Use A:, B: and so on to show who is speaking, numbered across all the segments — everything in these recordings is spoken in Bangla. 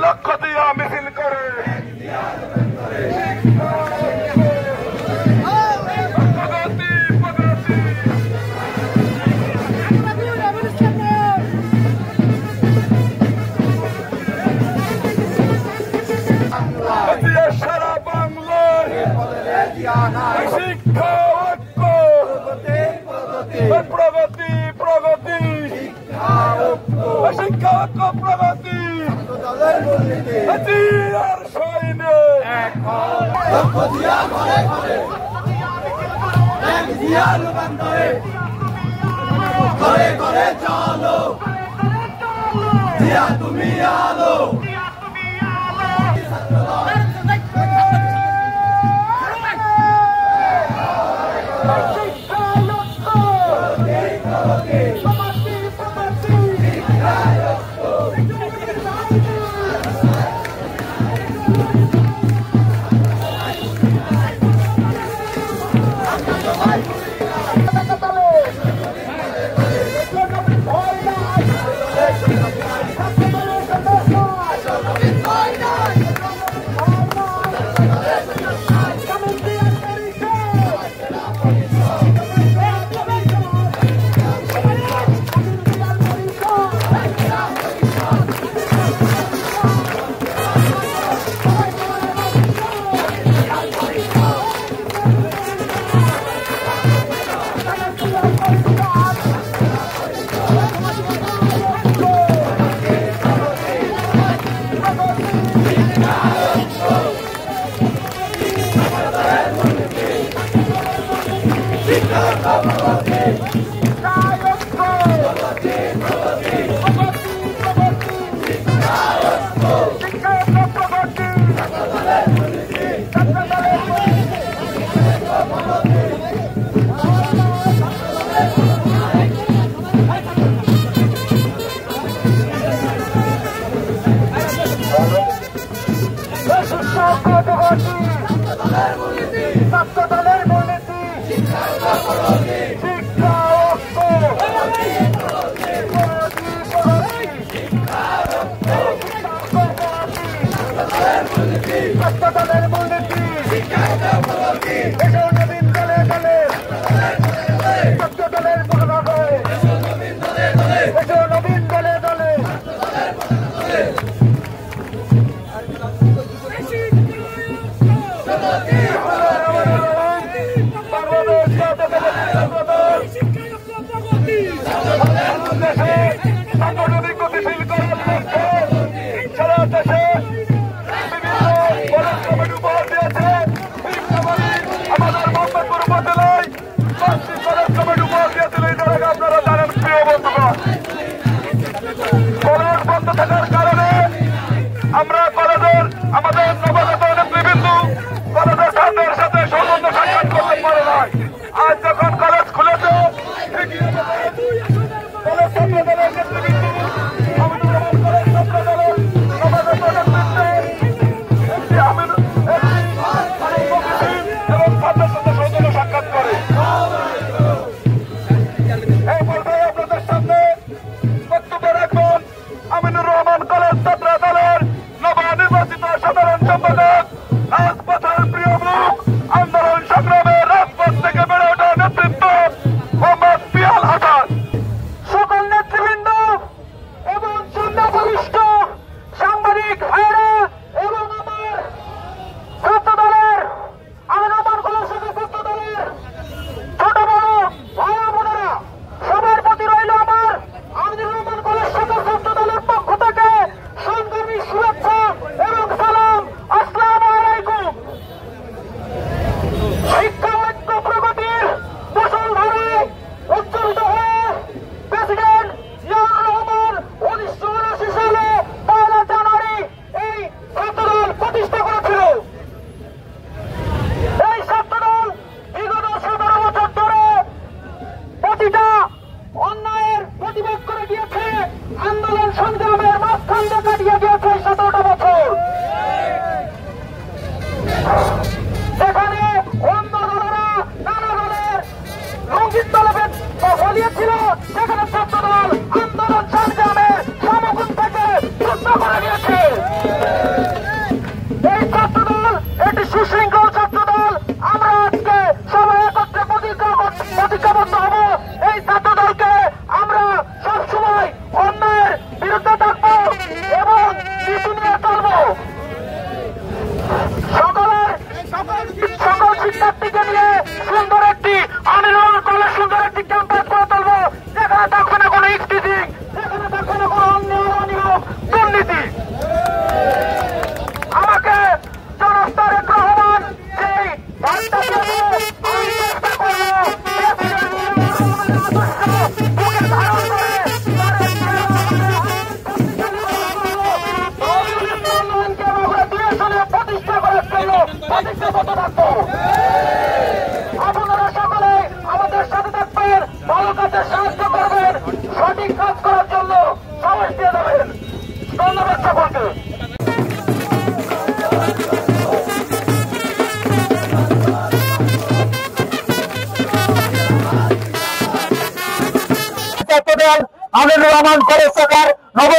A: লক্ষ্য দিয়া মিছিল করে সারা বাংলার শিক্ষা ঐক্য প্রগতি প্রগতি শিক্ষা ঐক্য প্রগতি আর সৈন্যে ঘরে ঘরে চলো দিয়া তুমি আলো আমিনুর রহমান কলেজ ছাত্র দলের নবনির্বাচিত সাধারণ সম্পাদক
B: দল আমিনুর রহমান কলেজ শাখার নব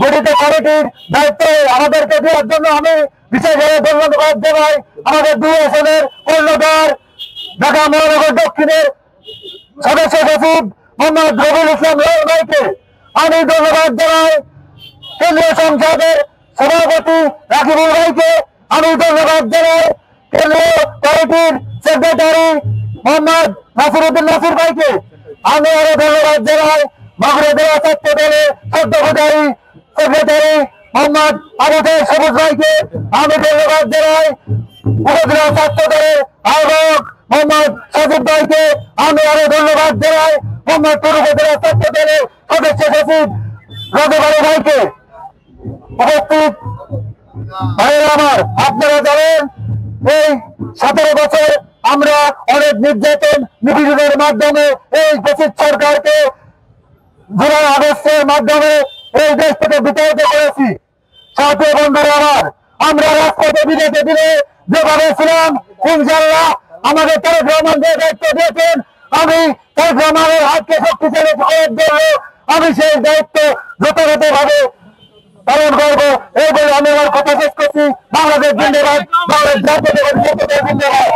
B: গঠিত কমিটির দায়িত্ব আমাদেরকে দেওয়ার জন্য আমি বিশেষভাবে ধন্যবাদ জানাই আমাদের 2 আসনের কর্ণধার ঢাকা মহানগর দক্ষিণের সদস্য সচিব মোহাম্মদ রবিউল ইসলাম ভাইকে। আমি ধন্যবাদ জানাই কেন্দ্রীয় সংসদের সভাপতি রাকিবুল ভাইকে। আমি ধন্যবাদ জানাই কেন্দ্রীয় কমিটির সেক্রেটারি মোহাম্মদ নাসিরউদ্দিন নাসির ভাইকে। আমি আরো ধন্যবাদ জানাই মাগুরা জেলা ছাত্র দলের সদ্যপ্রচারী সেক্রেটারি মোহাম্মদ আবু সাইদ সবুজ ভাইকে। আমি ধন্যবাদ জানাই উপজেলা ছাত্র দলের আহ্বায়ক মোহাম্মদ সাজিদ ভাইকে। আমি আরো ধন্যবাদ জানাই মোহাম্মদপুর উপজেলা ছাত্র দলের সদস্য সচিব রাজু ভাইকে। উপস্থিত ভাইয়েরা আমার, আপনারা জানেন এই 17 বছর আমরা অনেক নির্যাতন নিপীড়নের মাধ্যমে এই ফ্যাসিস্ট সরকারকে জুলাই আগস্টের মাধ্যমে এই দেশ থেকে বিতাড়িত করেছি। সাথী বন্ধুরা আমার, আমরা রাজপথে বিজেপি দিনে যেভাবে ছিলাম, ইনশাআল্লাহ আমাদের তারেক রহমান যে দায়িত্ব দিয়েছেন, আমি তারেক রহমানের হাতকে শক্তিশালী করার জন্য আমি সেই দায়িত্ব যথাযথভাবে পালন করবো। এই বলে আমি আমার কথা শেষ করছি। বাংলাদেশ জিন্দাবাদ, বাংলাদেশ জাতীয়তাবাদী দল জিন্দাবাদ।